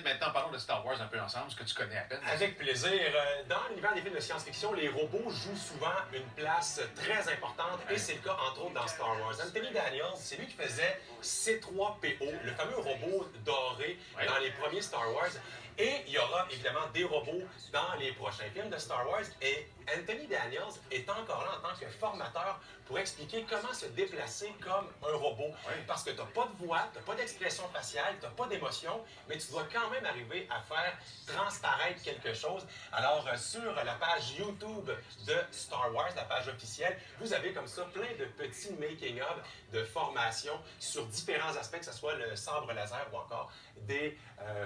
maintenant, parlons de Star Wars un peu ensemble, ce que tu connais à peine. Avec plaisir. Dans l'univers des films de science-fiction, les robots jouent souvent une place très importante et c'est le cas entre autres dans Star Wars. Anthony Daniels, c'est lui qui faisait C-3PO, le fameux robot doré dans les premiers Star Wars. Et il y aura évidemment des robots dans les prochains films de Star Wars. Et Anthony Daniels est encore là en tant que formateur pour expliquer comment se déplacer comme un robot. Parce que tu n'as pas de voix, tu n'as pas d'expression faciale, tu n'as pas d'émotion, mais tu dois quand même arriver à faire transparaître quelque chose. Alors, sur la page YouTube de Star Wars, la page officielle, vous avez comme ça plein de petits making-of de formation sur différents aspects, que ce soit le sabre laser ou encore des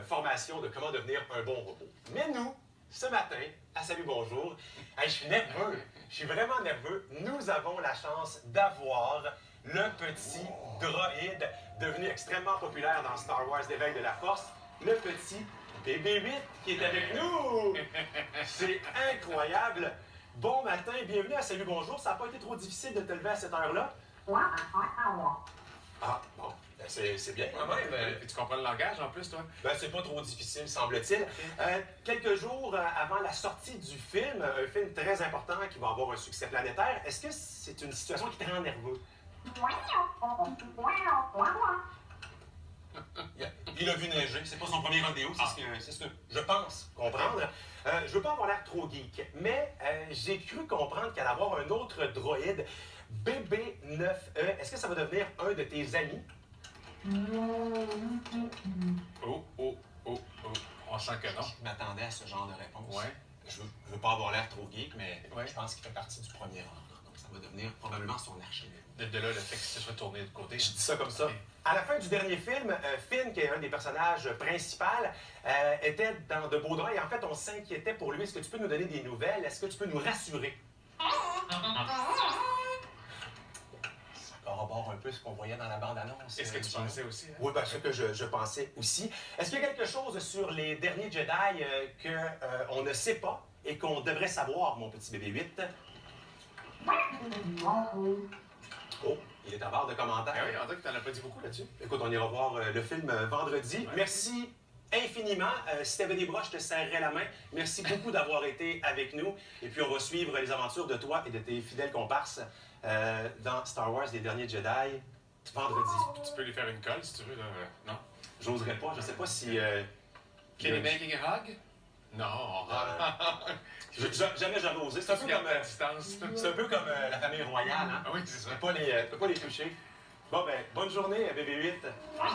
formations de comment devenir un bon robot. Mais nous, ce matin, à Salut Bonjour, je suis nerveux, je suis vraiment nerveux. Nous avons la chance d'avoir le petit droïde devenu extrêmement populaire dans Star Wars l'Éveil de la Force, le petit BB-8 qui est avec nous. C'est incroyable. Bon matin, bienvenue à Salut Bonjour. Ça n'a pas été trop difficile de te lever à cette heure-là? Ah, bon, ben c'est bien quand même. Et tu comprends le langage en plus, toi? Ben, c'est pas trop difficile, semble-t-il. Quelques jours avant la sortie du film, un film très important qui va avoir un succès planétaire, est-ce que c'est une situation qui te rend nerveux? Il a vu neiger, c'est pas son premier rodéo, c'est ce que je pense comprendre. Je veux pas avoir l'air trop geek, mais j'ai cru comprendre qu'il allait avoir un autre droïde, BB-9E. Est-ce que ça va devenir un de tes amis? On sent que non. Je m'attendais à ce genre de réponse. Ouais. Je veux pas avoir l'air trop geek, mais je pense qu'il fait partie du premier ordre. Donc ça va devenir probablement son archimède. De là, le fait que ce soit tourné de côté. Je dis ça comme ça. À la fin du dernier film, Finn, qui est un des personnages principaux, était dans de beaux draps et en fait, on s'inquiétait pour lui. Est-ce que tu peux nous donner des nouvelles? Est-ce que tu peux nous rassurer? Ça corrobore un peu ce qu'on voyait dans la bande-annonce. Est-ce que tu pensais aussi? Hein? Oui, bien, ce que je pensais aussi. Est-ce qu'il y a quelque chose sur les derniers Jedi qu'on ne sait pas et qu'on devrait savoir, mon petit BB-8? Oh, il est en barre de commentaires. Ah oui, on dirait que tu n'en as pas dit beaucoup là-dessus. Écoute, on ira voir le film vendredi. Ouais. Merci infiniment. Si tu avais des bras, je te serrerais la main. Merci beaucoup d'avoir été avec nous. Et puis, on va suivre les aventures de toi et de tes fidèles comparses dans Star Wars, les derniers Jedi, vendredi. Tu peux lui faire une colle si tu veux. Là. Non? J'oserais pas. Je sais pas si... Can you make a hug? Non. Jamais j'avais osé. C'est un peu comme distance. C'est un peu comme la famille royale, hein? Ah oui, c'est ça. Tu peux pas les toucher. Bon, ben, bonne journée, BB-8. Ça va.